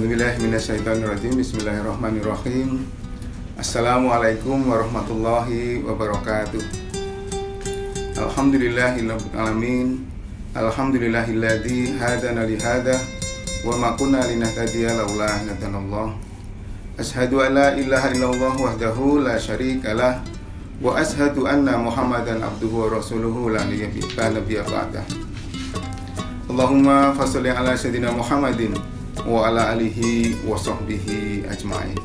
A'udzubillahiminasyaitonirrajim. Bismillahirrahmanirrahim. Assalamualaikum warahmatullahi wabarakatuh. Alhamdulillahirabbil alamin. Alhamdulillahilladzi hadana li hadza wa ma kunna linahtadiya laula an hadanallah. Asyhadu an la ilaha illallah wahdahu la syarikalah wa asyhadu anna Muhammadan abduhu wa rasuluhu la nabiyya ba'dah. Allahumma fasholli ala sayyidina Muhammadin wa ala alihi wa sahbihi ajma'in.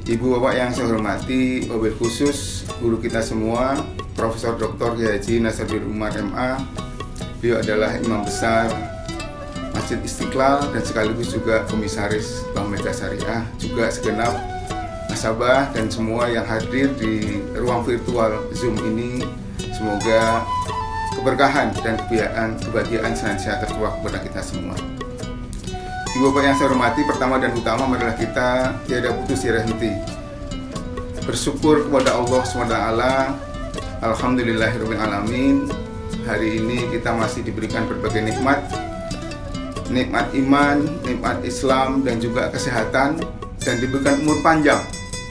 Ibu bapak yang saya hormati, wabil khusus guru kita semua, Profesor Dr. Haji Nasaruddin Umar MA. Beliau adalah imam besar Masjid Istiqlal dan sekaligus juga komisaris Bank Mega Syariah, juga segenap nasabah dan semua yang hadir di ruang virtual Zoom ini. Semoga keberkahan dan kebahagiaan senantiasa tercurah kepada kita semua. Ibu bapak yang saya hormati, pertama dan utama adalah kita tiada putus tiada henti bersyukur kepada Allah SWT. Alhamdulillahirabbil alamin. Hari ini kita masih diberikan berbagai nikmat iman, nikmat Islam dan juga kesehatan, dan diberikan umur panjang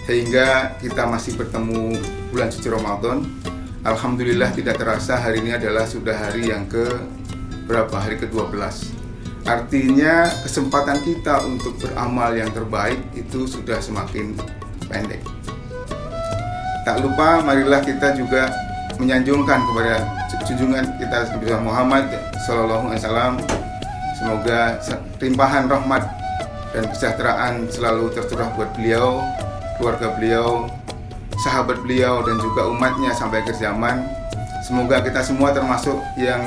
sehingga kita masih bertemu bulan suci Ramadan. Alhamdulillah tidak terasa hari ini adalah sudah hari yang hari ke-12. Artinya kesempatan kita untuk beramal yang terbaik itu sudah semakin pendek. Tak lupa marilah kita juga menyanjungkan kepada junjungan kita Nabi Muhammad Sallallahu Alaihi Wasallam. Semoga limpahan rahmat dan kesejahteraan selalu tercurah buat beliau, keluarga beliau, sahabat beliau dan juga umatnya sampai akhir zaman. Semoga kita semua termasuk yang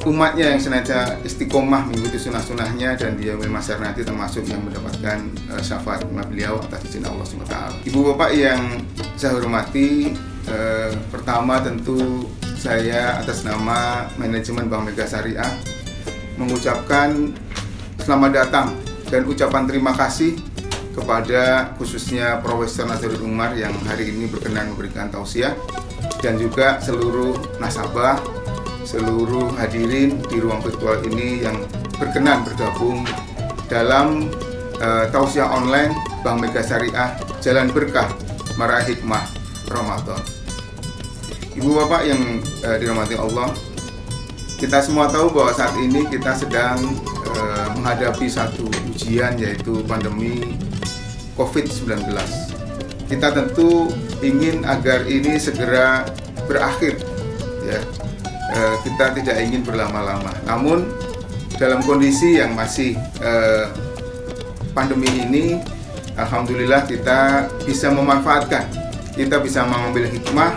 umatnya yang senantiasa istiqomah mengikuti sunnah-sunnahnya, dan dia masyarakat nanti termasuk yang mendapatkan syafaat beliau atas izin Allah SWT. Ibu bapak yang saya hormati, pertama tentu saya atas nama manajemen Bank Mega Syariah mengucapkan selamat datang dan ucapan terima kasih kepada khususnya Profesor Nasaruddin Umar yang hari ini berkenan memberikan tausiah, dan juga seluruh nasabah, seluruh hadirin di ruang virtual ini yang berkenan bergabung dalam tausiah online Bank Mega Syariah Jalan Berkah Meraih Hikmah Ramadan. Ibu bapak yang dirahmati Allah, kita semua tahu bahwa saat ini kita sedang menghadapi satu ujian, yaitu pandemi COVID-19. Kita tentu ingin agar ini segera berakhir, ya. Kita tidak ingin berlama-lama. Namun dalam kondisi yang masih pandemi ini, alhamdulillah kita bisa memanfaatkan, kita bisa mengambil hikmah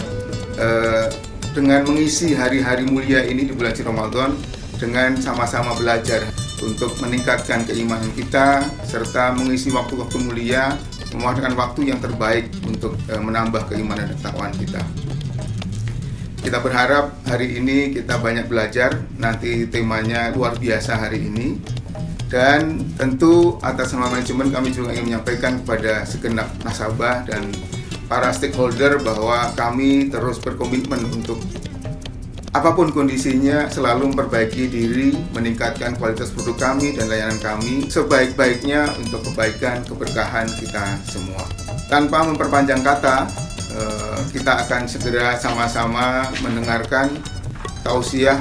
dengan mengisi hari-hari mulia ini di bulan Ramadan dengan sama-sama belajar untuk meningkatkan keimanan kita, serta mengisi waktu-waktu mulia, memanfaatkan waktu yang terbaik untuk menambah keimanan dan ketakwaan kita. Kita berharap hari ini kita banyak belajar, nanti temanya luar biasa hari ini. Dan tentu atas nama manajemen kami juga ingin menyampaikan kepada segenap nasabah dan para stakeholder bahwa kami terus berkomitmen untuk apapun kondisinya selalu memperbaiki diri, meningkatkan kualitas produk kami dan layanan kami sebaik-baiknya untuk kebaikan, keberkahan kita semua. Tanpa memperpanjang kata, kita akan segera sama-sama mendengarkan tausiah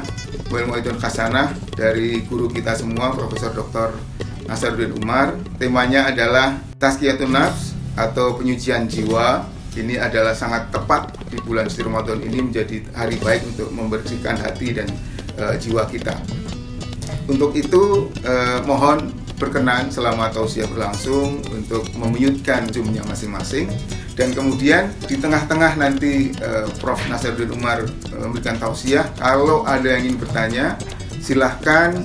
wal mau'izah hasanah dari guru kita semua, Profesor Dr. Nasaruddin Umar. Temanya adalah Tazkiyatun Nafs atau penyucian jiwa. Ini adalah sangat tepat di bulan suci Ramadan ini, menjadi hari baik untuk membersihkan hati dan jiwa kita. Untuk itu mohon berkenan selama tausiah berlangsung untuk memute-kan Zoom-nya masing-masing, dan kemudian di tengah-tengah nanti Prof. Nasaruddin Umar memberikan tausiah. Kalau ada yang ingin bertanya, silahkan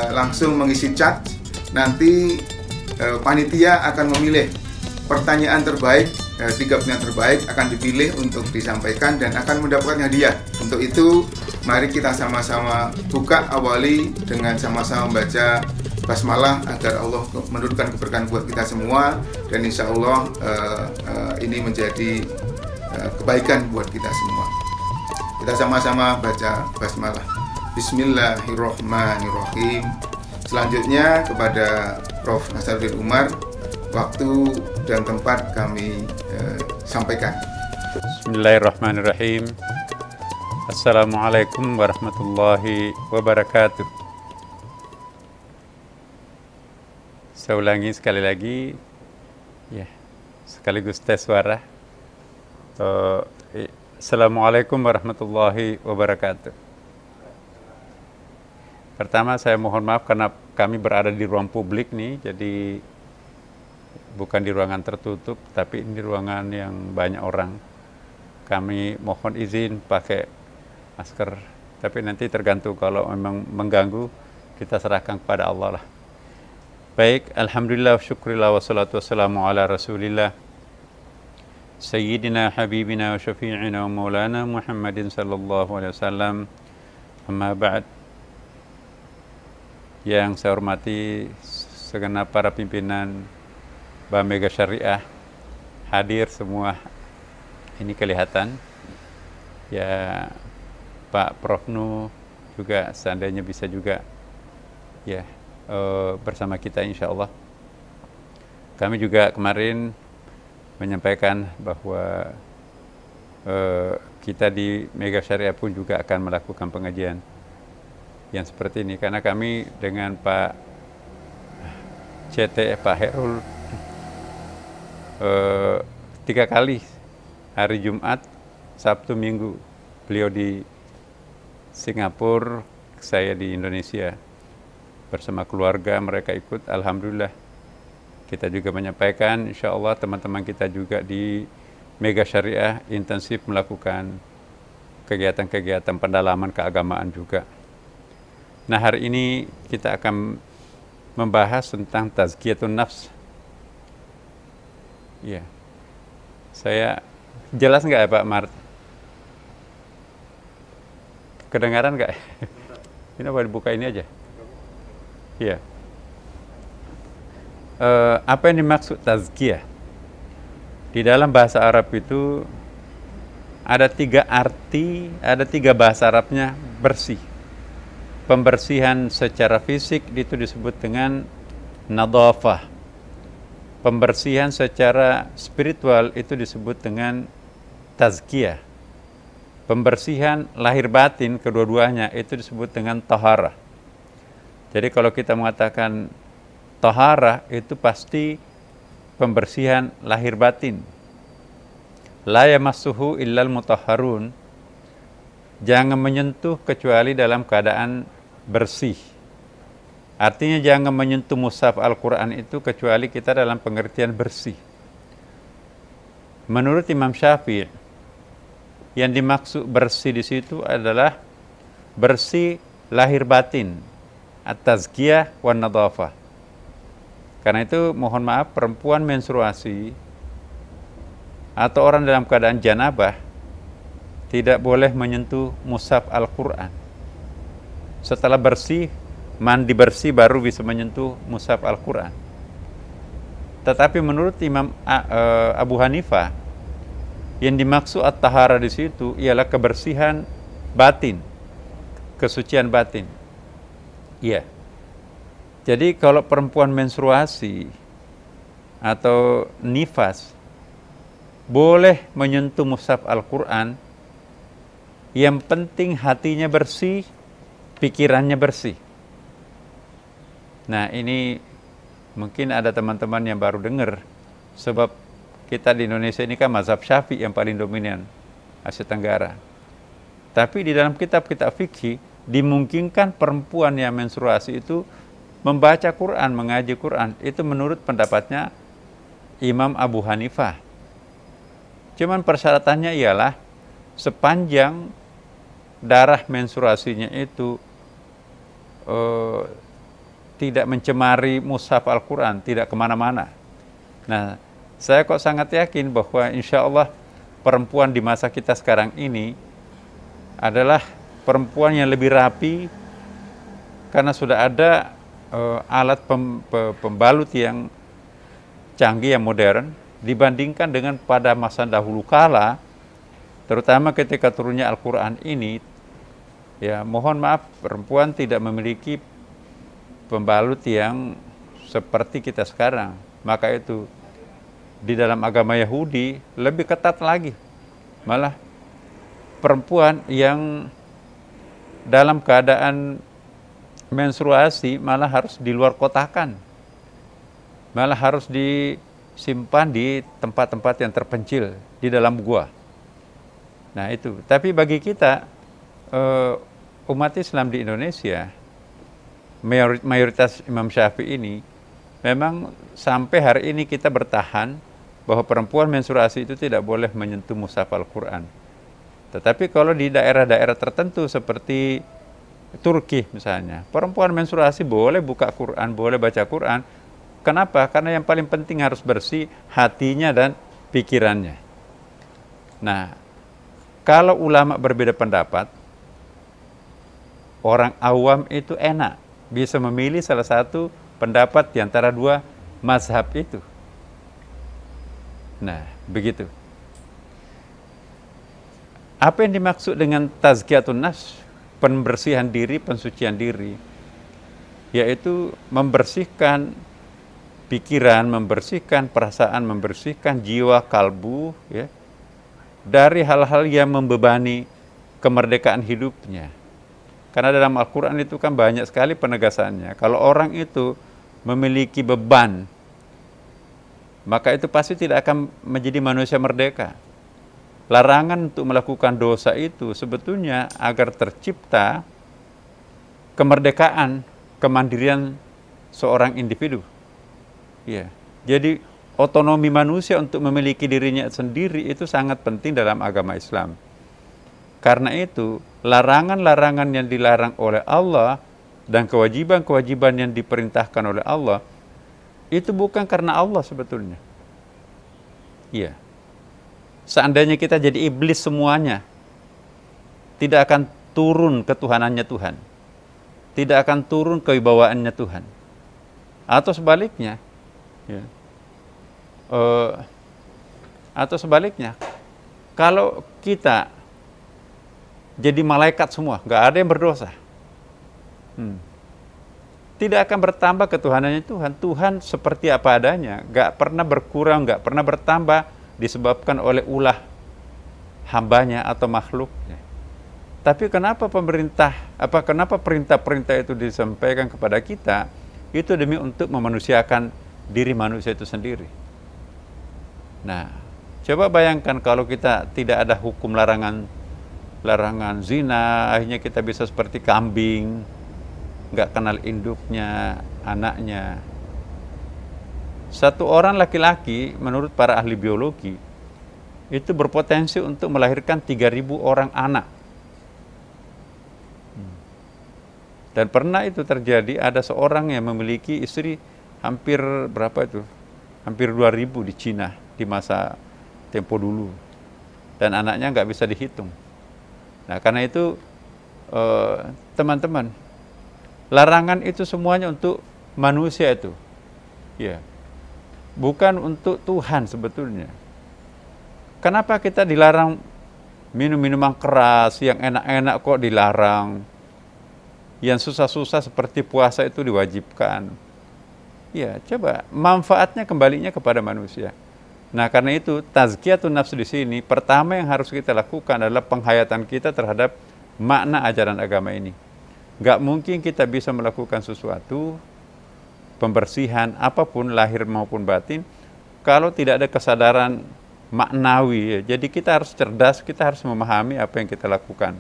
langsung mengisi chat. Nanti panitia akan memilih pertanyaan terbaik, 3 pertanyaan terbaik akan dipilih untuk disampaikan dan akan mendapatkan hadiah. Untuk itu, mari kita sama-sama buka awali dengan sama-sama membaca basmalah agar Allah menurunkan keberkahan buat kita semua, dan insya Allah ini menjadi kebaikan buat kita semua. Kita sama-sama baca basmalah. Bismillahirrahmanirrahim. Selanjutnya kepada Prof. Nasaruddin Umar, waktu dan tempat kami sampaikan. Bismillahirrahmanirrahim. Assalamualaikum warahmatullahi wabarakatuh. Saya ulangi sekali lagi, ya, sekaligus tes suara. Assalamualaikum warahmatullahi wabarakatuh. Pertama saya mohon maaf karena kami berada di ruang publik nih, jadi bukan di ruangan tertutup, tapi ini ruangan yang banyak orang. Kami mohon izin pakai masker, tapi nanti tergantung kalau memang mengganggu, kita serahkan kepada Allah lah. Baik, alhamdulillah, syukurillah, wassalatu wassalamu ala rasulillah Sayyidina habibina wa syafi'ina wa maulana Muhammadin sallallahu alaihi wasallam. Amma ba'd. Yang saya hormati segenap para pimpinan Bank Mega Syariah hadir semua, ini kelihatan ya. Pak Prof Nu juga seandainya bisa juga ya bersama kita insya Allah. Kami juga kemarin menyampaikan bahwa kita di Mega Syariah pun juga akan melakukan pengajian yang seperti ini, karena kami dengan Pak CT Pak Herul 3 kali, hari Jumat, Sabtu, Minggu beliau di Singapura, saya di Indonesia bersama keluarga, mereka ikut. Alhamdulillah kita juga menyampaikan, insya Allah teman-teman kita juga di Mega Syariah intensif melakukan kegiatan-kegiatan pendalaman keagamaan juga. Nah, hari ini kita akan membahas tentang tazkiyatun nafs. Ya, saya jelas nggak ya Pak Mart? Kedengaran nggak? Ini apa dibuka ini aja? Iya. Apa yang dimaksud tazkiyah? Di dalam bahasa Arab itu ada 3 arti, ada 3 bahasa Arabnya bersih. Pembersihan secara fisik itu disebut dengan nadhafah. Pembersihan secara spiritual itu disebut dengan tazkiyah. Pembersihan lahir batin kedua-duanya itu disebut dengan taharah. Jadi kalau kita mengatakan taharah itu pasti pembersihan lahir batin. La yamassuhu illal mutahharun. Jangan menyentuh kecuali dalam keadaan bersih. Artinya jangan menyentuh mushaf Al-Quran itu kecuali kita dalam pengertian bersih. Menurut Imam Syafi'i, yang dimaksud bersih di situ adalah bersih lahir batin, at-tazkiyah wan nadhafah. Karena itu mohon maaf, perempuan menstruasi atau orang dalam keadaan janabah tidak boleh menyentuh mushaf Al-Quran. Setelah bersih, mandi bersih baru bisa menyentuh mushaf Al-Quran. Tetapi menurut Imam Abu Hanifah, yang dimaksud at-tahara di situ ialah kebersihan batin, kesucian batin. Iya. Jadi kalau perempuan menstruasi atau nifas boleh menyentuh mushaf Al-Quran, yang penting hatinya bersih, pikirannya bersih. Nah, ini mungkin ada teman-teman yang baru dengar, sebab kita di Indonesia ini kan mazhab Syafi'i yang paling dominan Asia Tenggara. Tapi di dalam kitab-kitab fikih dimungkinkan perempuan yang menstruasi itu membaca Quran, mengaji Quran. Itu menurut pendapatnya Imam Abu Hanifah. Cuman persyaratannya ialah sepanjang darah menstruasinya itu tidak mencemari mushaf Al-Quran, tidak kemana-mana. Nah, saya kok sangat yakin bahwa insya Allah perempuan di masa kita sekarang ini adalah perempuan yang lebih rapi karena sudah ada alat pembalut yang canggih, yang modern dibandingkan dengan pada masa dahulu kala, terutama ketika turunnya Al-Quran ini. Ya, mohon maaf, perempuan tidak memiliki pembalut yang seperti kita sekarang. Maka itu di dalam agama Yahudi lebih ketat lagi. Malah perempuan yang dalam keadaan menstruasi malah harus di luar kotakan. Malah harus disimpan di tempat-tempat yang terpencil di dalam gua. Nah itu. Tapi bagi kita umat Islam di Indonesia, mayoritas Imam Syafi'i ini, memang sampai hari ini kita bertahan bahwa perempuan menstruasi itu tidak boleh menyentuh mushaf Al-Quran. Tetapi kalau di daerah-daerah tertentu seperti Turki misalnya, perempuan menstruasi boleh buka Quran, boleh baca Quran. Kenapa? Karena yang paling penting harus bersih hatinya dan pikirannya. Nah, kalau ulama berbeda pendapat, orang awam itu enak bisa memilih salah satu pendapat di antara dua mazhab itu. Nah, begitu. Apa yang dimaksud dengan tazkiyatun nafs? Pembersihan diri, pensucian diri, yaitu membersihkan pikiran, membersihkan perasaan, membersihkan jiwa, kalbu, ya, dari hal-hal yang membebani kemerdekaan hidupnya. Karena dalam Al-Quran itu kan banyak sekali penegasannya. Kalau orang itu memiliki beban, maka itu pasti tidak akan menjadi manusia merdeka. Larangan untuk melakukan dosa itu sebetulnya agar tercipta kemerdekaan, kemandirian seorang individu. Ya. Jadi otonomi manusia untuk memiliki dirinya sendiri itu sangat penting dalam agama Islam. Karena itu, larangan-larangan yang dilarang oleh Allah dan kewajiban-kewajiban yang diperintahkan oleh Allah itu bukan karena Allah sebetulnya. Iya. Seandainya kita jadi iblis semuanya, tidak akan turun ketuhanannya Tuhan. Tidak akan turun kewibawaannya Tuhan. Atau sebaliknya, ya. Atau sebaliknya, kalau kita jadi malaikat semua, nggak ada yang berdosa, tidak akan bertambah ketuhanannya Tuhan. Tuhan seperti apa adanya, nggak pernah berkurang, nggak pernah bertambah disebabkan oleh ulah hambanya atau makhluknya. Tapi kenapa kenapa perintah-perintah itu disampaikan kepada kita? Itu demi untuk memanusiakan diri manusia itu sendiri. Nah, coba bayangkan kalau kita tidak ada hukum larangan zina, akhirnya kita bisa seperti kambing, nggak kenal induknya, anaknya. Satu orang laki-laki menurut para ahli biologi itu berpotensi untuk melahirkan 3.000 orang anak. Dan pernah itu terjadi, ada seorang yang memiliki istri hampir berapa itu? Hampir 2.000 di Cina di masa tempo dulu. Dan anaknya nggak bisa dihitung. Nah, karena itu teman-teman, larangan itu semuanya untuk manusia itu. Ya. Bukan untuk Tuhan sebetulnya. Kenapa kita dilarang minum minuman keras, yang enak-enak kok dilarang? Yang susah-susah seperti puasa itu diwajibkan. Ya, coba manfaatnya kembalinya kepada manusia. Nah, karena itu tazkiyatun nafs di sini pertama yang harus kita lakukan adalah penghayatan kita terhadap makna ajaran agama ini. Gak mungkin kita bisa melakukan sesuatu pembersihan apapun lahir maupun batin kalau tidak ada kesadaran maknawi. Jadi kita harus cerdas, kita harus memahami apa yang kita lakukan.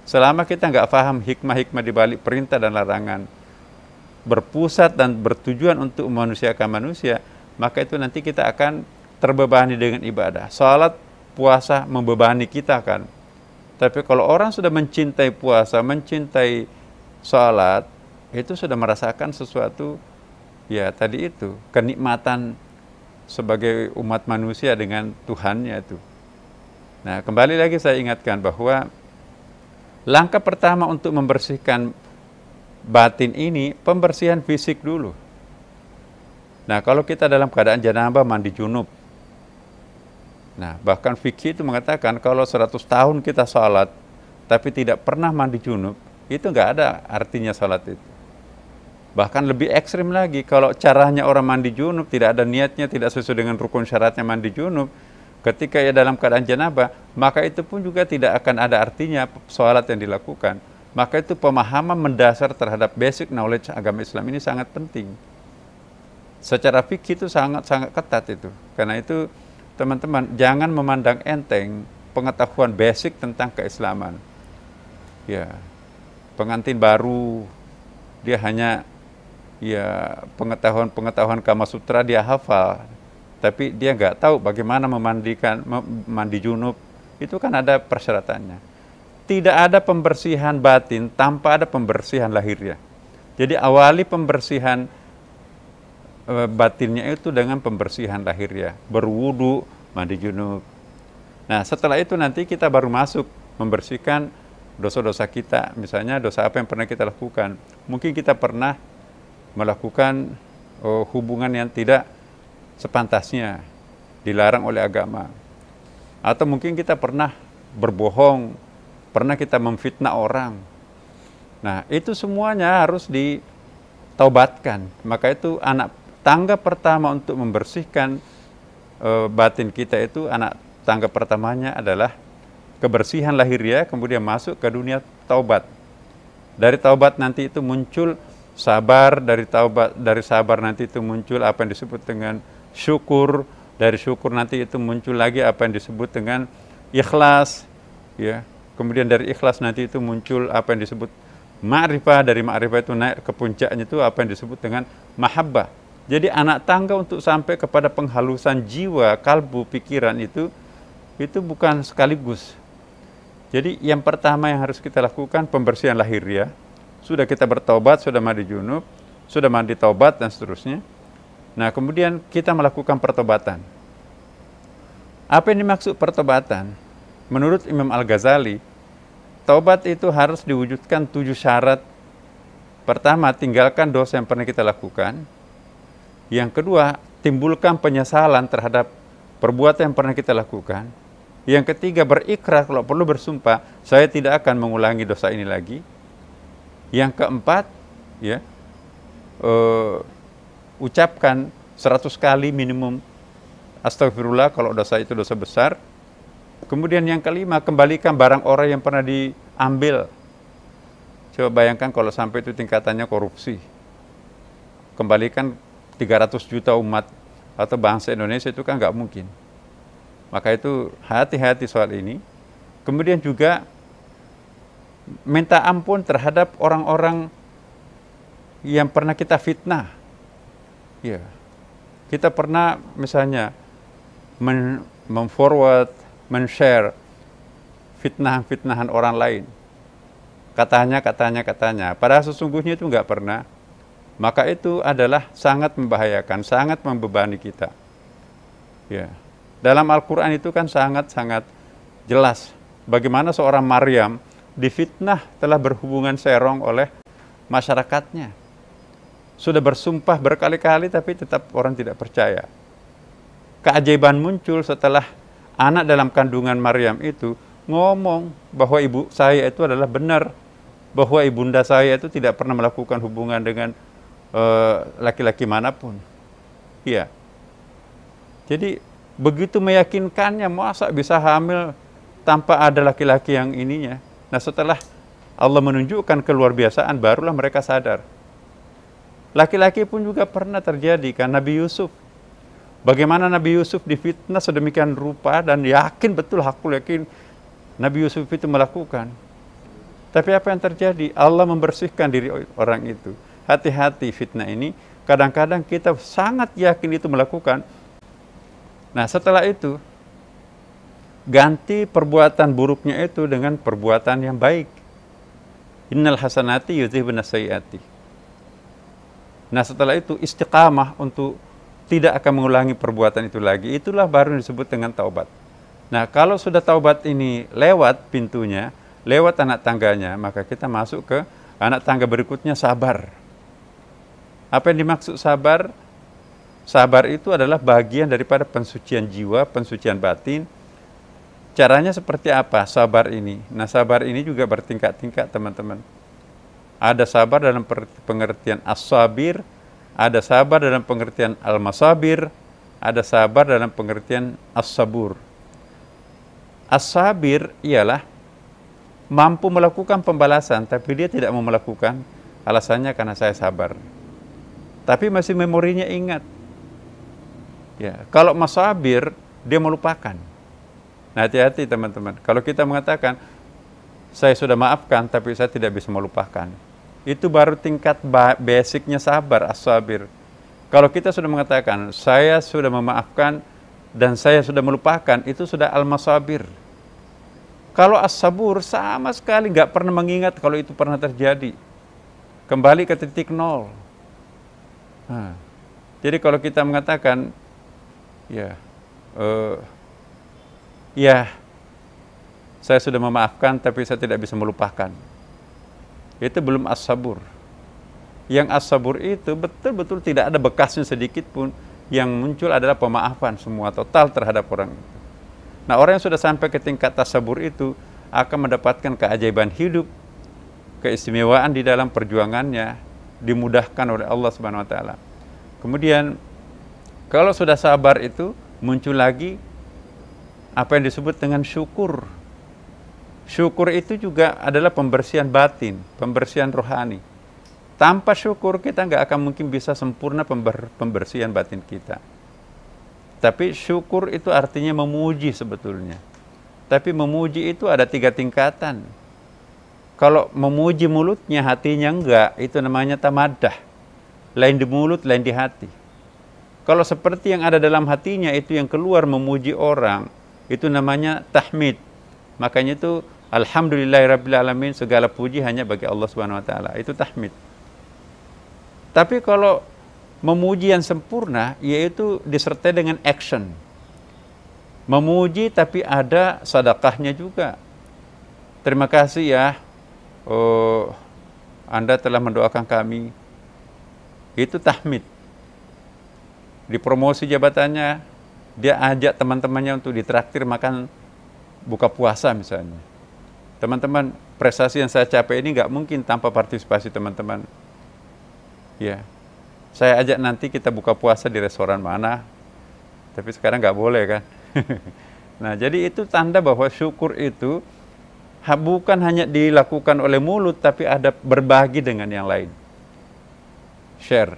Selama kita nggak paham hikmah-hikmah di balik perintah dan larangan, berpusat dan bertujuan untuk memanusiakan manusia, maka itu nanti kita akan terbebani dengan ibadah. Salat, puasa membebani kita kan. Tapi kalau orang sudah mencintai puasa, mencintai salat, itu sudah merasakan sesuatu, ya tadi itu, kenikmatan sebagai umat manusia dengan Tuhannya itu. Nah, kembali lagi saya ingatkan bahwa langkah pertama untuk membersihkan batin ini, pembersihan fisik dulu. Nah, kalau kita dalam keadaan janabah mandi junub. Nah, bahkan fikih itu mengatakan kalau 100 tahun kita salat, tapi tidak pernah mandi junub, itu nggak ada artinya salat itu. Bahkan lebih ekstrim lagi, kalau caranya orang mandi junub, tidak ada niatnya, tidak sesuai dengan rukun syaratnya mandi junub, ketika ia dalam keadaan janabah, maka itu pun juga tidak akan ada artinya sholat yang dilakukan. Maka itu pemahaman mendasar terhadap basic knowledge agama Islam ini sangat penting. Secara fikih itu sangat-sangat ketat itu. Karena itu teman-teman jangan memandang enteng pengetahuan basic tentang keislaman. Ya, pengantin baru dia hanya pengetahuan Kama Sutra dia hafal, tapi dia nggak tahu bagaimana mandi junub. Itu kan ada persyaratannya. Tidak ada pembersihan batin tanpa ada pembersihan lahiriah. Jadi awali pembersihan batinnya itu dengan pembersihan lahiriah, berwudu, mandi junub. Nah, setelah itu nanti kita baru masuk membersihkan dosa-dosa kita. Misalnya dosa apa yang pernah kita lakukan. Mungkin kita pernah melakukan hubungan yang tidak sepantasnya, dilarang oleh agama. Atau mungkin kita pernah berbohong, pernah kita memfitnah orang. Nah, itu semuanya harus ditaubatkan. Maka itu anak tangga pertama untuk membersihkan batin kita itu, anak tangga pertamanya adalah kebersihan lahiriah, kemudian masuk ke dunia taubat. Dari taubat nanti itu muncul sabar, dari sabar nanti itu muncul apa yang disebut dengan syukur, dari syukur nanti itu muncul lagi apa yang disebut dengan ikhlas, ya. Kemudian dari ikhlas nanti itu muncul apa yang disebut ma'rifah, dari ma'rifah itu naik ke puncaknya itu apa yang disebut dengan mahabbah. Jadi anak tangga untuk sampai kepada penghalusan jiwa, kalbu, pikiran itu bukan sekaligus. Jadi yang pertama yang harus kita lakukan pembersihan lahiriah. Sudah kita bertaubat, sudah mandi junub, sudah mandi taubat dan seterusnya. Nah, kemudian kita melakukan pertobatan. Apa yang dimaksud pertobatan? Menurut Imam Al-Ghazali, taubat itu harus diwujudkan 7 syarat. Pertama, tinggalkan dosa yang pernah kita lakukan. Yang kedua, timbulkan penyesalan terhadap perbuatan yang pernah kita lakukan. Yang ketiga, berikrar kalau perlu bersumpah, saya tidak akan mengulangi dosa ini lagi. Yang keempat, ucapkan 100 kali minimum astagfirullah kalau dosa itu dosa besar. Kemudian yang kelima, kembalikan barang orang yang pernah diambil. Coba bayangkan kalau sampai itu tingkatannya korupsi. Kembalikan 300 juta umat atau bangsa Indonesia, itu kan nggak mungkin. Maka itu hati-hati soal ini. Kemudian juga minta ampun terhadap orang-orang yang pernah kita fitnah. Ya, kita pernah misalnya memforward, men-share fitnahan orang lain. Katanya. Padahal sesungguhnya itu nggak pernah. Maka itu adalah sangat membahayakan, sangat membebani kita. Ya. Dalam Al-Quran itu kan sangat-sangat jelas bagaimana seorang Maryam difitnah telah berhubungan serong oleh masyarakatnya. Sudah bersumpah berkali-kali tapi tetap orang tidak percaya. Keajaiban muncul setelah anak dalam kandungan Maryam itu ngomong bahwa ibu saya itu adalah benar, bahwa ibunda saya itu tidak pernah melakukan hubungan dengan laki-laki manapun. Iya. Jadi begitu meyakinkannya, masa bisa hamil tanpa ada laki-laki yang ininya. Nah, setelah Allah menunjukkan keluar biasaan, barulah mereka sadar. Laki-laki pun juga pernah terjadi kan, Nabi Yusuf. Bagaimana Nabi Yusuf difitnah sedemikian rupa dan yakin betul, aku yakin Nabi Yusuf itu melakukan. Tapi apa yang terjadi? Allah membersihkan diri orang itu. Hati-hati fitnah ini, kadang-kadang kita sangat yakin itu melakukan. Nah, setelah itu ganti perbuatan buruknya itu dengan perbuatan yang baik. Innal hasanati yudhibna sayyiati. Nah, setelah itu istiqamah untuk tidak akan mengulangi perbuatan itu lagi. Itulah baru disebut dengan taubat. Nah, kalau sudah taubat ini lewat pintunya, lewat anak tangganya, maka kita masuk ke anak tangga berikutnya, sabar. Apa yang dimaksud sabar? Sabar itu adalah bagian daripada pensucian jiwa, pensucian batin. Caranya seperti apa sabar ini? Nah, sabar ini juga bertingkat-tingkat, teman-teman. Ada sabar dalam pengertian as-sabir, ada sabar dalam pengertian al-masabir, ada sabar dalam pengertian as-sabur. As-sabir ialah mampu melakukan pembalasan, tapi dia tidak mau melakukan, alasannya karena saya sabar. Tapi masih memorinya ingat. Ya, kalau masabir, dia melupakan. Nah, hati-hati teman-teman. Kalau kita mengatakan, saya sudah maafkan, tapi saya tidak bisa melupakan. Itu baru tingkat basicnya sabar, as-sabir. Kalau kita sudah mengatakan, saya sudah memaafkan, dan saya sudah melupakan, itu sudah al-masabir. Kalau as-sabur, sama sekali nggak pernah mengingat kalau itu pernah terjadi. Kembali ke titik nol. Nah, jadi kalau kita mengatakan, saya sudah memaafkan tapi saya tidak bisa melupakan, itu belum as-sabur. Yang as-sabur itu betul-betul tidak ada bekasnya sedikit pun, yang muncul adalah pemaafan semua total terhadap orang itu. Nah, orang yang sudah sampai ke tingkat as-sabur itu akan mendapatkan keajaiban hidup, keistimewaan di dalam perjuangannya, dimudahkan oleh Allah Subhanahu wa taala. Kemudian kalau sudah sabar itu muncul lagi apa yang disebut dengan syukur. Syukur itu juga adalah pembersihan batin, pembersihan rohani. Tanpa syukur kita nggak akan mungkin bisa sempurna pembersihan batin kita. Tapi syukur itu artinya memuji sebetulnya. Tapi memuji itu ada 3 tingkatan. Kalau memuji mulutnya, hatinya enggak, itu namanya tamadah. Lain di mulut, lain di hati. Kalau seperti yang ada dalam hatinya itu yang keluar memuji orang, itu namanya tahmid. Makanya itu alhamdulillahirabbil alamin, segala puji hanya bagi Allah Subhanahu wa taala. Itu tahmid. Tapi kalau memuji yang sempurna, yaitu disertai dengan action. Memuji tapi ada sedekahnya juga. Terima kasih ya, Anda telah mendoakan kami. Itu tahmid. Di promosi jabatannya, dia ajak teman-temannya untuk ditraktir makan buka puasa misalnya. Teman-teman, prestasi yang saya capai ini nggak mungkin tanpa partisipasi teman-teman. Ya, saya ajak nanti kita buka puasa di restoran mana, tapi sekarang nggak boleh kan. Nah, jadi itu tanda bahwa syukur itu bukan hanya dilakukan oleh mulut, tapi ada berbagi dengan yang lain. Share.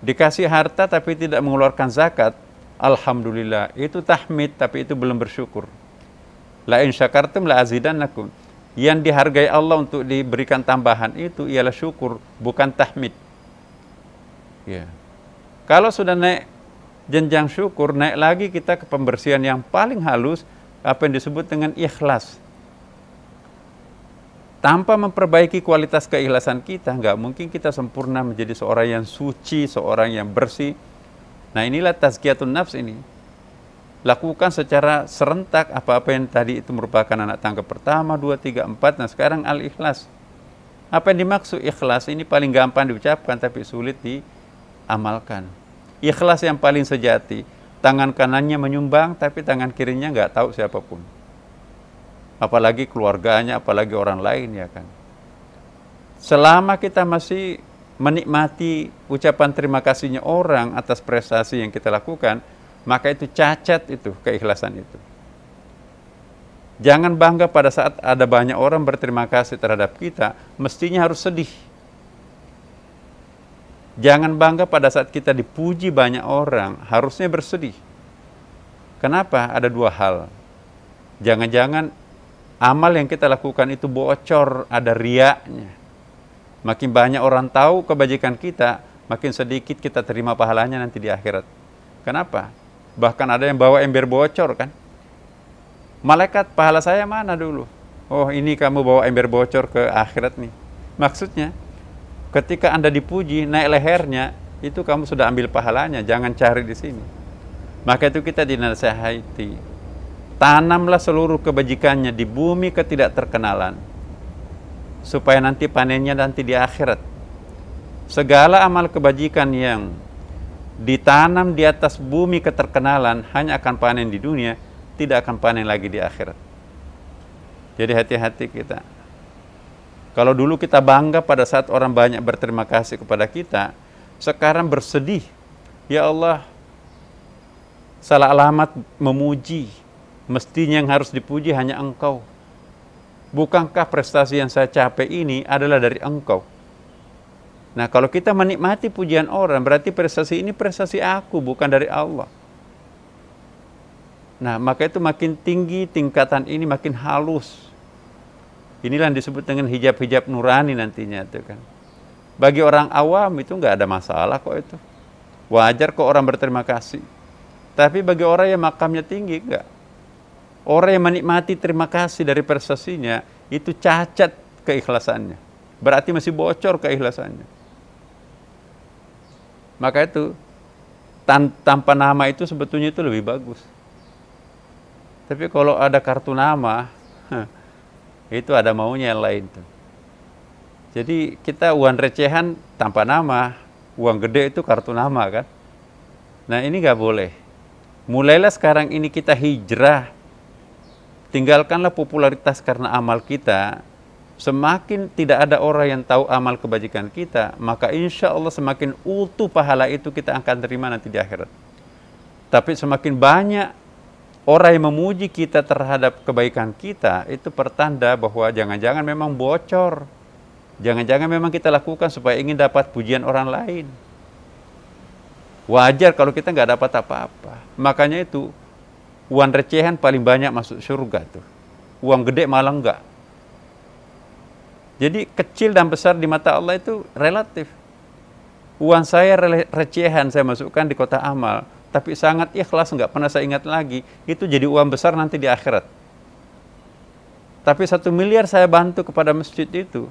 Dikasih harta tapi tidak mengeluarkan zakat, alhamdulillah, itu tahmid, tapi itu belum bersyukur. La in syakartum la azidannakum. Yang dihargai Allah untuk diberikan tambahan itu ialah syukur, bukan tahmid. Ya. Kalau sudah naik jenjang syukur, naik lagi kita ke pembersihan yang paling halus, apa yang disebut dengan ikhlas. Tanpa memperbaiki kualitas keikhlasan kita, nggak mungkin kita sempurna menjadi seorang yang suci, seorang yang bersih. Nah, inilah tazkiyatun nafs ini. Lakukan secara serentak apa-apa yang tadi itu merupakan anak tangga pertama, 2, 3, 4. Nah, sekarang al-ikhlas. Apa yang dimaksud ikhlas? Ini paling gampang diucapkan tapi sulit diamalkan. Ikhlas yang paling sejati, tangan kanannya menyumbang tapi tangan kirinya nggak tahu siapapun. Apalagi keluarganya, apalagi orang lain, ya kan. Selama kita masih menikmati ucapan terima kasihnya orang atas prestasi yang kita lakukan, maka itu cacat itu, keikhlasan itu. Jangan bangga pada saat ada banyak orang berterima kasih terhadap kita, mestinya harus sedih. Jangan bangga pada saat kita dipuji banyak orang, harusnya bersedih. Kenapa? Ada 2 hal. Jangan-jangan amal yang kita lakukan itu bocor, ada riaknya. Makin banyak orang tahu kebajikan kita, makin sedikit kita terima pahalanya nanti di akhirat. Kenapa? Bahkan ada yang bawa ember bocor kan. Malaikat, pahala saya mana dulu? Oh, ini kamu bawa ember bocor ke akhirat nih. Maksudnya, ketika Anda dipuji, naik lehernya, itu kamu sudah ambil pahalanya, jangan cari di sini. Maka itu kita dinasihati. Tanamlah seluruh kebajikannya di bumi ketidakterkenalan, supaya nanti panennya nanti di akhirat. Segala amal kebajikan yang ditanam di atas bumi keterkenalan hanya akan panen di dunia, tidak akan panen lagi di akhirat. Jadi hati-hati kita. Kalau dulu kita bangga pada saat orang banyak berterima kasih kepada kita, sekarang bersedih. Ya Allah, salah alamat memuji. Mestinya yang harus dipuji hanya Engkau. Bukankah prestasi yang saya capai ini adalah dari Engkau? Nah, kalau kita menikmati pujian orang, berarti prestasi ini prestasi aku, bukan dari Allah. Nah, maka itu makin tinggi tingkatan ini, makin halus. Inilah yang disebut dengan hijab-hijab nurani nantinya itu kan. Bagi orang awam itu nggak ada masalah kok itu. Wajar kok orang berterima kasih. Tapi bagi orang yang makamnya tinggi enggak. Orang yang menikmati terima kasih dari prestasinya itu cacat keikhlasannya. Berarti masih bocor keikhlasannya. Maka itu tanpa nama itu sebetulnya itu lebih bagus. Tapi kalau ada kartu nama, itu ada maunya yang lain tuh. Jadi kita uang recehan tanpa nama, uang gede itu kartu nama kan. Nah ini gak boleh. Mulailah sekarang ini kita hijrah. Tinggalkanlah popularitas karena amal kita. Semakin tidak ada orang yang tahu amal kebajikan kita, maka insya Allah semakin utuh pahala itu kita akan terima nanti di akhirat. Tapi semakin banyak orang yang memuji kita terhadap kebaikan kita, itu pertanda bahwa jangan-jangan memang bocor. Jangan-jangan memang kita lakukan supaya ingin dapat pujian orang lain. Wajar kalau kita nggak dapat apa-apa. Makanya itu, uang recehan paling banyak masuk surga tuh. Uang gede malah enggak. Jadi kecil dan besar di mata Allah itu relatif. Uang saya recehan saya masukkan di kotak amal, tapi sangat ikhlas, nggak pernah saya ingat lagi, itu jadi uang besar nanti di akhirat. Tapi 1 miliar saya bantu kepada masjid itu,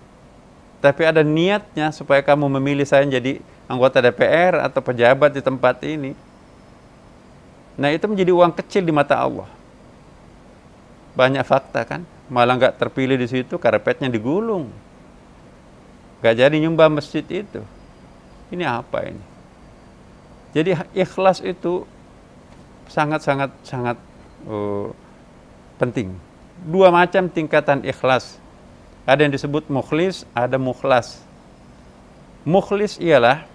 tapi ada niatnya supaya kamu memilih saya jadi anggota DPR atau pejabat di tempat ini. Nah itu menjadi uang kecil di mata Allah. Banyak fakta kan, malah nggak terpilih di situ, karpetnya digulung, nggak jadi nyumbang masjid itu. Ini apa ini? Jadi ikhlas itu sangat penting. 2 macam tingkatan ikhlas. Ada yang disebut mukhlis, ada mukhlas. Mukhlis ialah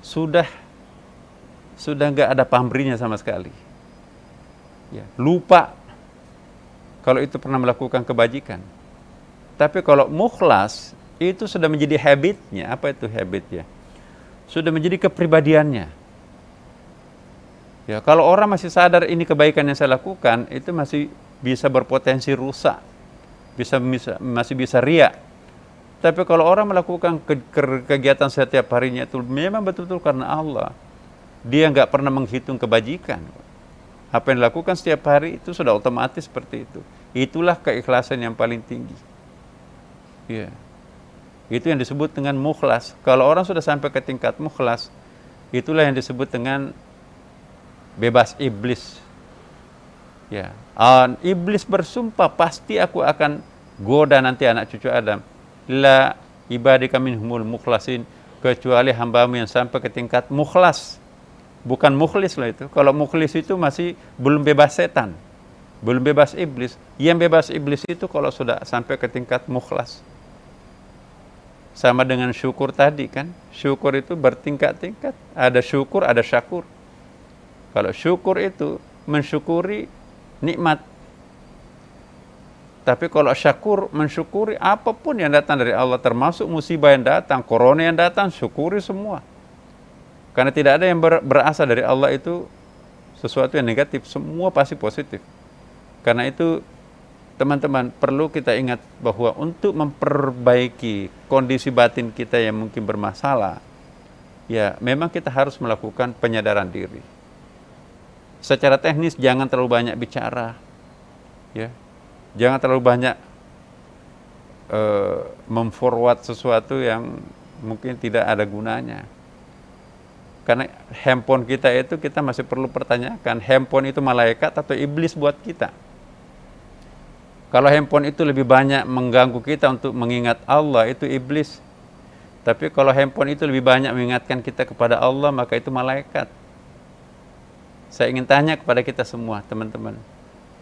sudah nggak ada pamrihnya sama sekali. Ya, lupa kalau itu pernah melakukan kebajikan. Tapi kalau mukhlas itu sudah menjadi habitnya. Apa itu habitnya? Sudah menjadi kepribadiannya. Ya, kalau orang masih sadar ini kebaikan yang saya lakukan, itu masih bisa berpotensi rusak, masih bisa riya. Tapi kalau orang melakukan kegiatan setiap harinya itu memang betul-betul karena Allah, dia nggak pernah menghitung kebajikan. Apa yang dilakukan setiap hari itu sudah otomatis seperti itu. Itulah keikhlasan yang paling tinggi. Ya. Itu yang disebut dengan mukhlas. Kalau orang sudah sampai ke tingkat mukhlas, itulah yang disebut dengan bebas iblis. Ya, iblis bersumpah pasti aku akan goda nanti anak cucu Adam. La ibadika minhumul mukhlasin, kecuali hambamu yang sampai ke tingkat mukhlas. Bukan mukhlis lah itu. Kalau mukhlis itu masih belum bebas setan, belum bebas iblis. Yang bebas iblis itu kalau sudah sampai ke tingkat mukhlas. Sama dengan syukur tadi kan. Syukur itu bertingkat-tingkat. Ada syukur, ada syakur. Kalau syukur itu mensyukuri nikmat. Tapi kalau syakur, mensyukuri apapun yang datang dari Allah, termasuk musibah yang datang, corona yang datang, syukuri semua. Karena tidak ada yang berasal dari Allah itu sesuatu yang negatif, semua pasti positif. Karena itu teman-teman perlu kita ingat bahwa untuk memperbaiki kondisi batin kita yang mungkin bermasalah, ya memang kita harus melakukan penyadaran diri. Secara teknis jangan terlalu banyak bicara, ya, jangan terlalu banyak memforward sesuatu yang mungkin tidak ada gunanya. Karena handphone kita itu kita masih perlu pertanyakan, handphone itu malaikat atau iblis buat kita? Kalau handphone itu lebih banyak mengganggu kita untuk mengingat Allah, itu iblis. Tapi kalau handphone itu lebih banyak mengingatkan kita kepada Allah, maka itu malaikat. Saya ingin tanya kepada kita semua, teman-teman.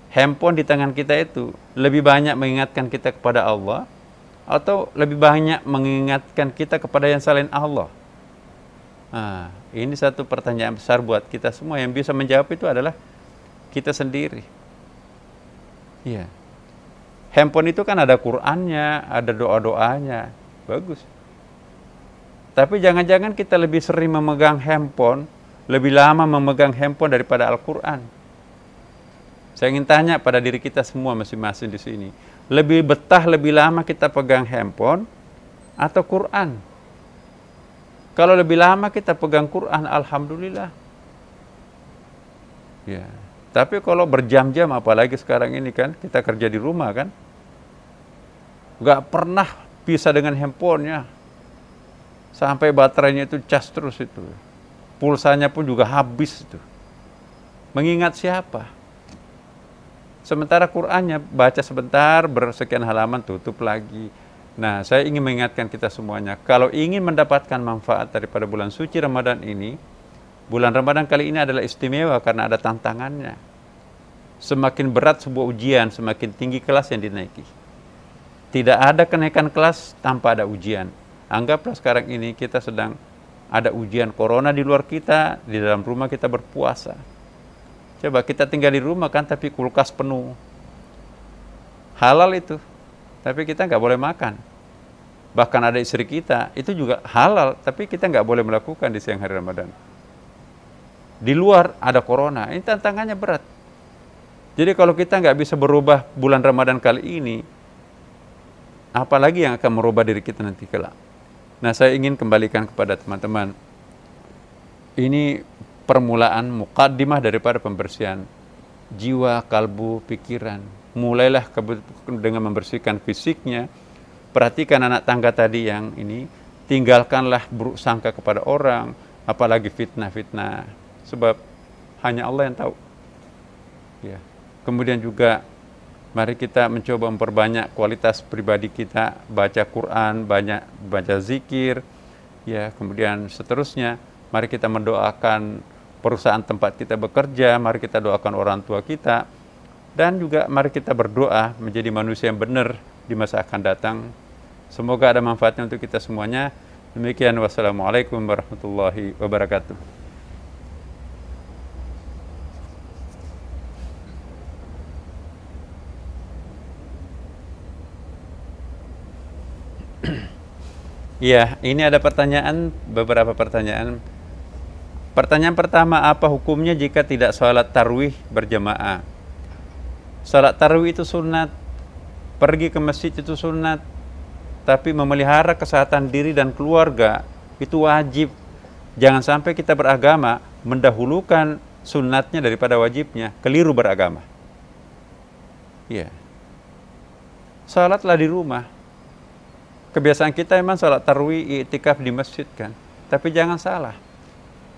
handphone di tangan kita itu lebih banyak mengingatkan kita kepada Allah atau lebih banyak mengingatkan kita kepada yang selain Allah? Nah, ini satu pertanyaan besar buat kita semua. Yang bisa menjawab itu adalah kita sendiri. Iya. Handphone itu kan ada Qur'annya, ada doa-doanya. Bagus. Tapi jangan-jangan kita lebih sering memegang handphone, lebih lama memegang handphone daripada Al-Quran. Saya ingin tanya pada diri kita semua masing-masing di sini. Lebih betah, lebih lama kita pegang handphone atau Quran? Kalau lebih lama kita pegang Quran, alhamdulillah. Ya. Tapi kalau berjam-jam, apalagi sekarang ini kan, kita kerja di rumah kan, nggak pernah bisa dengan handphonenya. Sampai baterainya itu cas terus itu. Pulsanya pun juga habis itu. Mengingat siapa? Sementara Qur'annya baca sebentar, bersekian halaman, tutup lagi. Nah, saya ingin mengingatkan kita semuanya, kalau ingin mendapatkan manfaat daripada bulan suci Ramadan ini, bulan Ramadan kali ini adalah istimewa karena ada tantangannya. Semakin berat sebuah ujian, semakin tinggi kelas yang dinaiki. Tidak ada kenaikan kelas tanpa ada ujian. Anggaplah sekarang ini kita sedang ada ujian corona di luar kita, di dalam rumah kita berpuasa. Coba kita tinggal di rumah kan, tapi kulkas penuh. Halal itu, tapi kita nggak boleh makan. Bahkan ada istri kita, itu juga halal, tapi kita nggak boleh melakukan di siang hari Ramadan. Di luar ada corona, ini tantangannya berat. Jadi kalau kita nggak bisa berubah bulan Ramadan kali ini, apalagi yang akan merubah diri kita nanti kelak. Nah, saya ingin kembalikan kepada teman-teman. Ini permulaan muqaddimah daripada pembersihan jiwa, kalbu, pikiran. Mulailah dengan membersihkan fisiknya. Perhatikan anak tangga tadi yang ini. Tinggalkanlah buruk sangka kepada orang, apalagi fitnah-fitnah. Sebab hanya Allah yang tahu. Ya. Kemudian juga mari kita mencoba memperbanyak kualitas pribadi kita, baca Quran, banyak baca zikir, ya, kemudian seterusnya. Mari kita mendoakan perusahaan tempat kita bekerja, mari kita doakan orang tua kita, dan juga mari kita berdoa menjadi manusia yang benar di masa akan datang. Semoga ada manfaatnya untuk kita semuanya. Demikian, wassalamualaikum warahmatullahi wabarakatuh. Iya, ini ada pertanyaan, beberapa pertanyaan. Pertanyaan pertama, apa hukumnya jika tidak sholat tarawih berjamaah? Sholat tarawih itu sunat, pergi ke masjid itu sunat, tapi memelihara kesehatan diri dan keluarga itu wajib. Jangan sampai kita beragama mendahulukan sunatnya daripada wajibnya, keliru beragama. Iya. Sholatlah di rumah. Kebiasaan kita memang sholat tarawih, i'tikaf di masjid kan. Tapi jangan salah.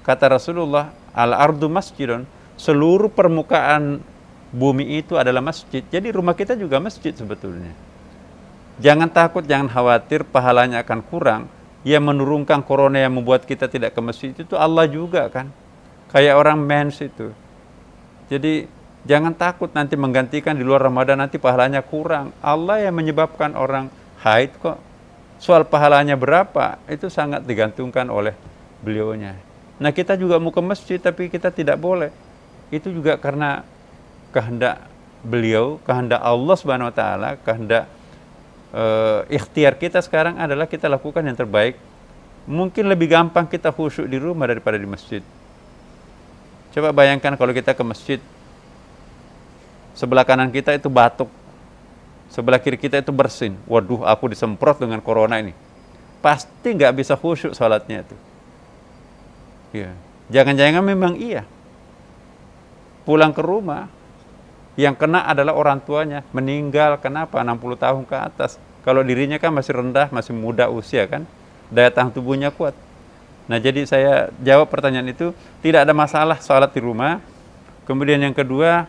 Kata Rasulullah, al-ardu masjidun, seluruh permukaan bumi itu adalah masjid. Jadi rumah kita juga masjid sebetulnya. Jangan takut, jangan khawatir pahalanya akan kurang. Yang menurunkan corona yang membuat kita tidak ke masjid itu Allah juga kan. Kayak orang mens itu. Jadi jangan takut nanti menggantikan di luar Ramadan nanti pahalanya kurang. Allah yang menyebabkan orang haid kok. Soal pahalanya berapa, itu sangat digantungkan oleh beliaunya. Nah, kita juga mau ke masjid, tapi kita tidak boleh. Itu juga karena kehendak beliau, kehendak Allah Subhanahu wa Ta'ala, kehendak ikhtiar kita sekarang adalah kita lakukan yang terbaik. Mungkin lebih gampang kita khusyuk di rumah daripada di masjid. Coba bayangkan kalau kita ke masjid, sebelah kanan kita itu batuk, sebelah kiri kita itu bersin. Waduh, aku disemprot dengan corona ini. Pasti nggak bisa khusyuk sholatnya itu. Ya. Jangan-jangan memang iya. Pulang ke rumah, yang kena adalah orang tuanya. Meninggal, kenapa? 60 tahun ke atas. Kalau dirinya kan masih rendah, masih muda usia kan. Daya tahan tubuhnya kuat. Nah, jadi saya jawab pertanyaan itu, tidak ada masalah sholat di rumah. Kemudian yang kedua,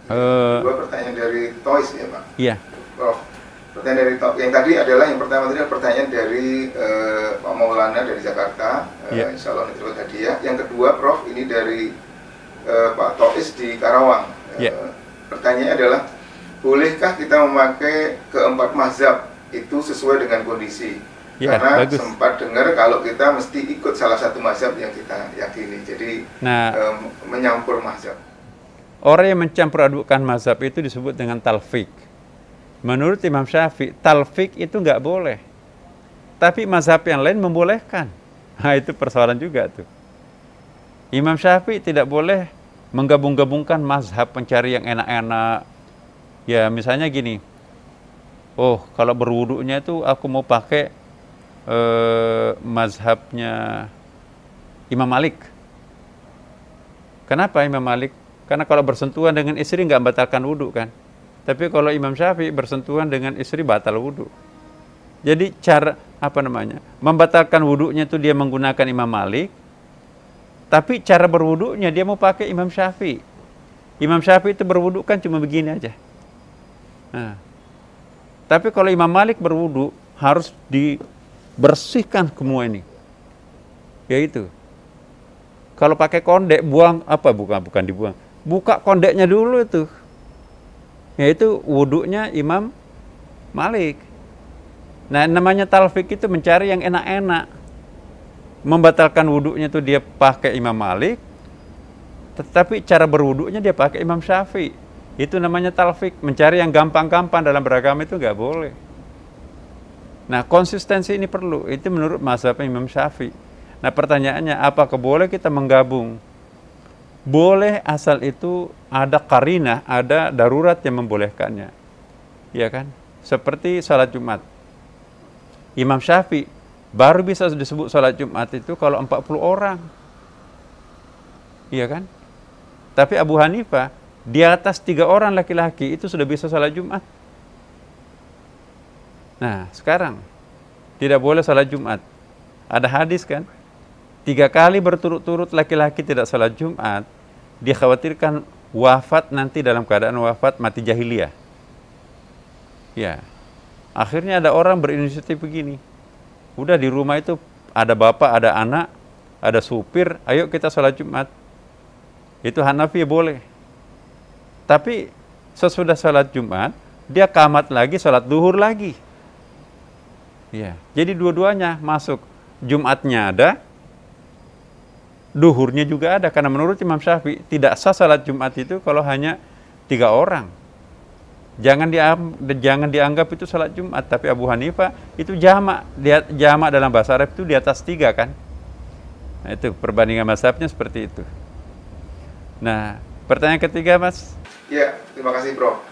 dua pertanyaan dari Toys ya Pak? Iya. Prof, pertanyaan dari Toys. Yang tadi adalah yang pertama tadi adalah pertanyaan dari Pak Maulana dari Jakarta. Iya. Insya Allah nanti dapat hadiah. Yang kedua Prof, ini dari Pak Toys di Karawang. Iya. pertanyaannya adalah, bolehkah kita memakai keempat mazhab itu sesuai dengan kondisi? Ya, karena bagus. Sempat dengar kalau kita mesti ikut salah satu mazhab yang kita yakini, jadi menyampur mazhab. Orang yang mencampur adukan mazhab itu disebut dengan talfik. Menurut Imam Syafi'i, talfik itu nggak boleh. Tapi mazhab yang lain membolehkan. Nah, itu persoalan juga tuh. Imam Syafi'i tidak boleh menggabung-gabungkan mazhab, mencari yang enak-enak. Ya misalnya gini, oh kalau berwudunya itu aku mau pakai mazhabnya Imam Malik. Kenapa Imam Malik? Karena kalau bersentuhan dengan istri nggak membatalkan wudhu kan. Tapi kalau Imam Syafi'i bersentuhan dengan istri batal wudhu. Jadi cara membatalkan wudhunya itu dia menggunakan Imam Malik. Tapi cara berwudhunya dia mau pakai Imam Syafi'i. Imam Syafi'i itu berwudhu kan cuma begini aja. Nah, tapi kalau Imam Malik berwudhu harus dibersihkan semua ini. Yaitu kalau pakai kondek buang bukan dibuang. Buka kondeknya dulu itu. Yaitu wudhunya Imam Malik. Nah, namanya talfik itu mencari yang enak-enak. Membatalkan wudhunya itu dia pakai Imam Malik, tetapi cara berwudhunya dia pakai Imam Syafi'i. Itu namanya talfik, mencari yang gampang-gampang dalam beragama itu nggak boleh. Nah, konsistensi ini perlu. Itu menurut mazhab Imam Syafi'i. Nah, pertanyaannya, apakah boleh kita menggabung? Boleh, asal itu ada qarinah, ada darurat yang membolehkannya. Ya kan? Seperti salat Jumat. Imam Syafi'i baru bisa disebut salat Jumat itu kalau 40 orang. Iya kan? Tapi Abu Hanifah di atas 3 orang laki-laki itu sudah bisa salat Jumat. Nah, sekarang tidak boleh salat Jumat. Ada hadis kan? 3 kali berturut-turut laki-laki tidak salat Jumat, dikhawatirkan wafat nanti dalam keadaan wafat mati jahiliyah. Ya. Akhirnya ada orang berinisiatif begini. Udah di rumah itu ada bapak, ada anak, ada supir, ayo kita salat Jumat. Itu Hanafi boleh. Tapi sesudah salat Jumat, dia qamat lagi, salat duhur lagi. Ya, jadi dua-duanya masuk. Jumatnya ada, duhurnya juga ada. Karena menurut Imam Syafi'i tidak sah salat Jumat itu kalau hanya 3 orang. Jangan dianggap itu salat Jumat. Tapi Abu Hanifah itu jamak. Jamak dalam bahasa Arab itu di atas 3 kan. Nah, itu perbandingan mazhabnya seperti itu. Nah, pertanyaan ketiga, Mas. Ya, terima kasih, Bro.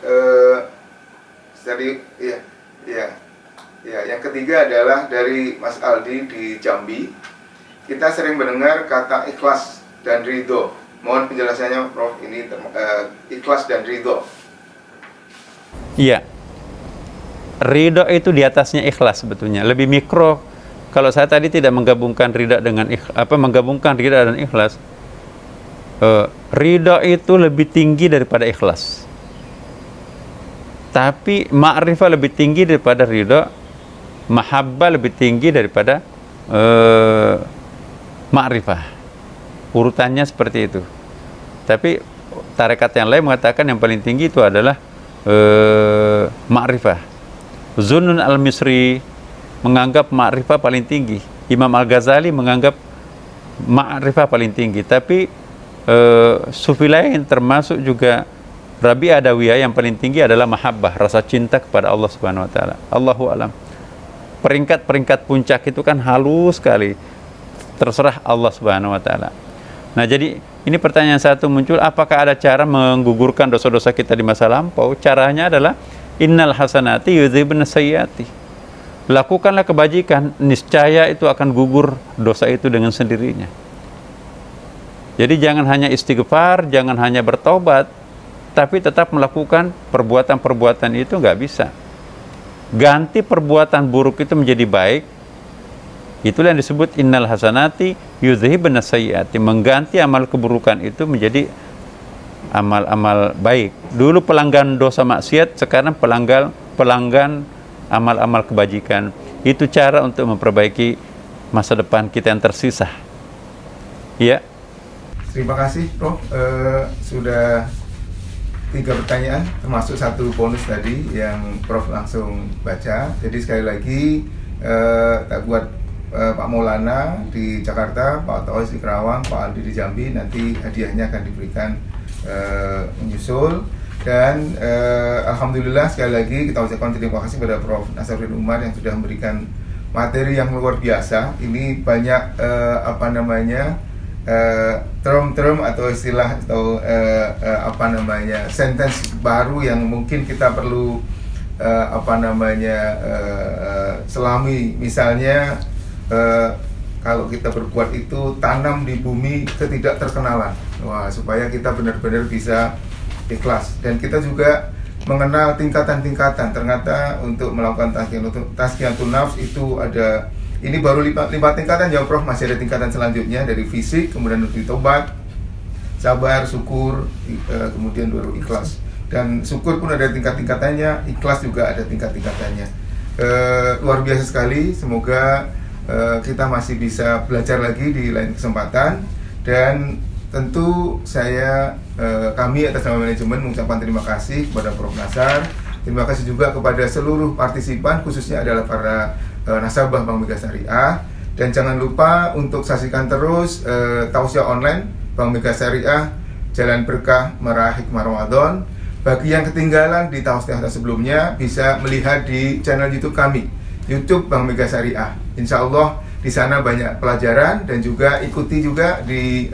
Tadi, yang ketiga adalah dari Mas Aldi di Jambi. Kita sering mendengar kata ikhlas dan ridho. Mohon penjelasannya, Prof. Ini ikhlas dan ridho. Iya. Ridho itu di atasnya ikhlas sebetulnya. Lebih mikro. Kalau saya tadi tidak menggabungkan ridho dengan menggabungkan ridho dan ikhlas. Ridho itu lebih tinggi daripada ikhlas. Tapi ma'rifah lebih tinggi daripada ridho. Mahabbah lebih tinggi daripada ma'rifah. Urutannya seperti itu. Tapi tarekat yang lain mengatakan yang paling tinggi itu adalah ma'rifah. Zunnun al-Misri menganggap ma'rifah paling tinggi. Imam Al-Ghazali menganggap ma'rifah paling tinggi. Tapi sufi lain termasuk juga Rabi Adawiyah yang paling tinggi adalah mahabbah, rasa cinta kepada Allah Subhanahu wa taala. Allahu a'lam. Peringkat-peringkat puncak itu kan halus sekali. Terserah Allah Subhanahu wa taala. Nah, jadi ini pertanyaan satu muncul, apakah ada cara menggugurkan dosa-dosa kita di masa lampau? Caranya adalah innal hasanati yudhibun sayyiati. Lakukanlah kebajikan, niscaya itu akan gugur dosa itu dengan sendirinya. Jadi jangan hanya istighfar, jangan hanya bertobat, tapi tetap melakukan perbuatan-perbuatan itu nggak bisa. Ganti perbuatan buruk itu menjadi baik. Itulah yang disebut innal hasanati yudhibun sayyiati, mengganti amal keburukan itu menjadi amal-amal baik. Dulu pelanggan dosa maksiat, sekarang pelanggan amal-amal kebajikan. Itu cara untuk memperbaiki masa depan kita yang tersisa. Iya. Terima kasih, Prof. Sudah 3 pertanyaan, termasuk 1 bonus tadi yang Prof langsung baca. Jadi sekali lagi buat Pak Maulana di Jakarta, Pak Tois di Kerawang, Pak Aldi di Jambi, nanti hadiahnya akan diberikan menyusul. Dan alhamdulillah sekali lagi kita ucapkan terima kasih kepada Prof Nasaruddin Umar yang sudah memberikan materi yang luar biasa. Ini banyak term-term atau istilah atau sentence baru yang mungkin kita perlu selami. Misalnya kalau kita berbuat itu tanam di bumi ketidakterkenalan. Wah, supaya kita benar-benar bisa ikhlas. Dan kita juga mengenal tingkatan-tingkatan. Ternyata untuk melakukan tazkiyatun nafs itu ada, ini baru 5 tingkatan ya Prof, masih ada tingkatan selanjutnya dari fisik, kemudian untuk tobat, sabar, syukur, kemudian baru ikhlas. Dan syukur pun ada tingkat-tingkatannya, ikhlas juga ada tingkat-tingkatannya. Luar biasa sekali, semoga kita masih bisa belajar lagi di lain kesempatan. Dan tentu kami atas nama manajemen mengucapkan terima kasih kepada Prof Nasar. Terima kasih juga kepada seluruh partisipan, khususnya adalah para nasabah Bank Mega Syariah. Dan jangan lupa untuk saksikan terus tausiah online Bank Mega Syariah Jalan Berkah Merah Hikmah Ramadan. Bagi yang ketinggalan di tausiah sebelumnya, bisa melihat di channel YouTube kami, YouTube Bank Mega Syariah. Insya Allah di sana banyak pelajaran, dan juga ikuti juga di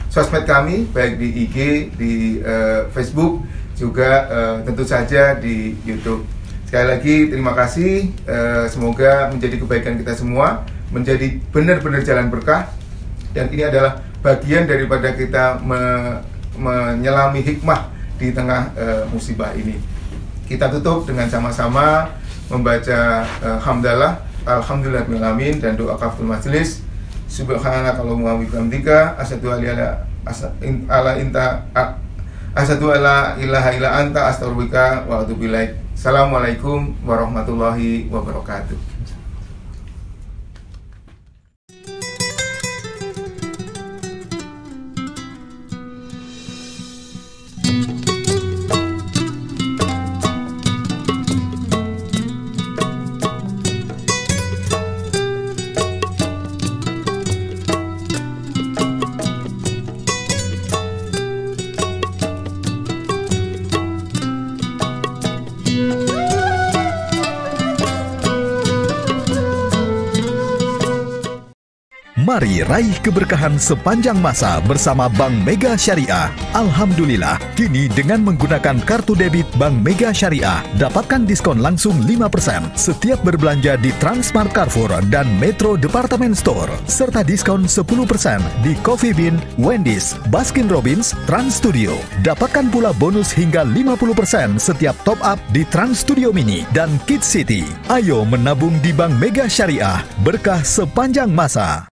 sosmed kami, baik di IG, di Facebook, juga tentu saja di YouTube. Sekali lagi terima kasih, semoga menjadi kebaikan kita semua, menjadi benar-benar jalan berkah. Dan ini adalah bagian daripada kita menyelami hikmah di tengah musibah ini. Kita tutup dengan sama-sama membaca hamdalah, alhamdulillahirabbil alamin, dan doa kaftul majelis. Subhanakallahumma wa bihamdika asyhadu an la ilaha illa anta astaghfiruka wa atubu ilaik. Assalamualaikum warahmatullahi wabarakatuh. Mari raih keberkahan sepanjang masa bersama Bank Mega Syariah. Alhamdulillah, kini dengan menggunakan kartu debit Bank Mega Syariah, dapatkan diskon langsung 5% setiap berbelanja di Transmart Carrefour dan Metro Department Store, serta diskon 10% di Coffee Bean, Wendy's, Baskin Robbins, Trans Studio. Dapatkan pula bonus hingga 50% setiap top up di Trans Studio Mini dan Kids City. Ayo menabung di Bank Mega Syariah, berkah sepanjang masa.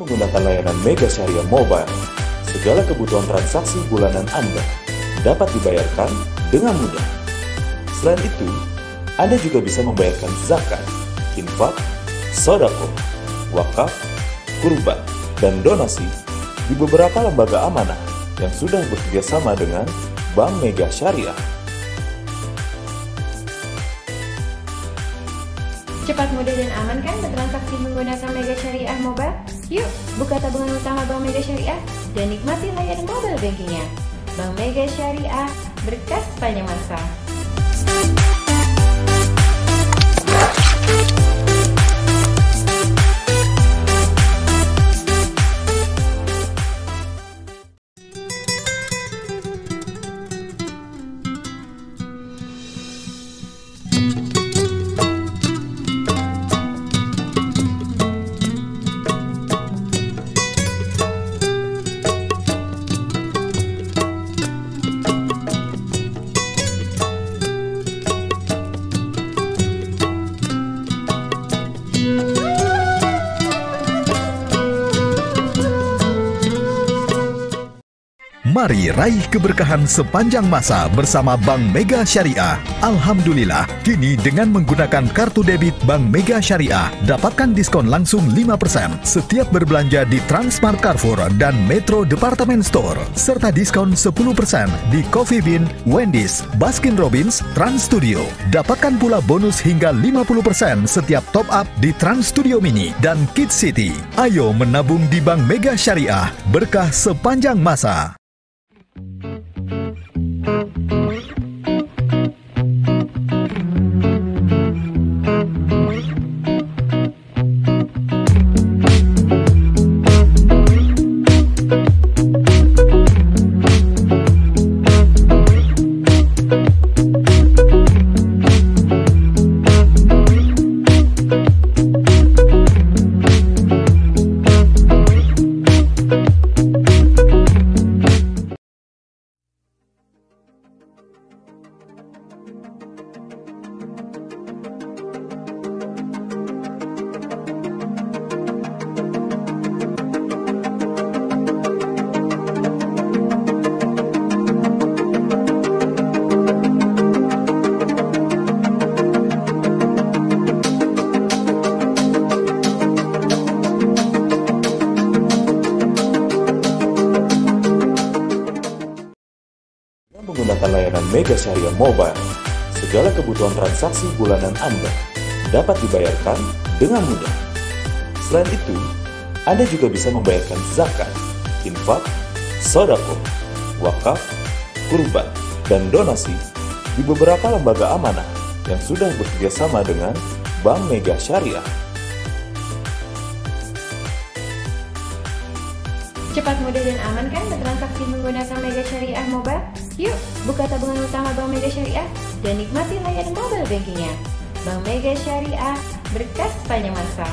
Menggunakan layanan Mega Syariah Mobile, segala kebutuhan transaksi bulanan Anda dapat dibayarkan dengan mudah. Selain itu, Anda juga bisa membayarkan zakat, infak, sedekah, wakaf, kurban, dan donasi di beberapa lembaga amanah yang sudah bekerjasama dengan Bank Mega Syariah. Cepat, mudah, dan aman kan bertransaksi menggunakan Mega Syariah Mobile? Yuk, buka tabungan utama Bank Mega Syariah dan nikmati layanan mobile bankingnya. Bank Mega Syariah, berkas sepanjang masa. Mari raih keberkahan sepanjang masa bersama Bank Mega Syariah. Alhamdulillah, kini dengan menggunakan kartu debit Bank Mega Syariah, dapatkan diskon langsung 5% setiap berbelanja di Transmart Carrefour dan Metro Department Store, serta diskon 10% di Coffee Bean, Wendy's, Baskin Robbins, Trans Studio. Dapatkan pula bonus hingga 50% setiap top up di Trans Studio Mini dan Kids City. Ayo menabung di Bank Mega Syariah, berkah sepanjang masa. Menggunakan layanan Mega Syariah Mobile, segala kebutuhan transaksi bulanan Anda dapat dibayarkan dengan mudah. Selain itu, Anda juga bisa membayarkan zakat, infak, sodako, wakaf, kurban, dan donasi di beberapa lembaga amanah yang sudah bekerjasama dengan Bank Mega Syariah. Cepat, mudah, dan aman kan bertransaksi menggunakan Mega Syariah Mobile? Yuk, buka tabungan utama Bank Mega Syariah dan nikmati layanan mobile bankingnya. Bank Mega Syariah, berkas sepanjang masa.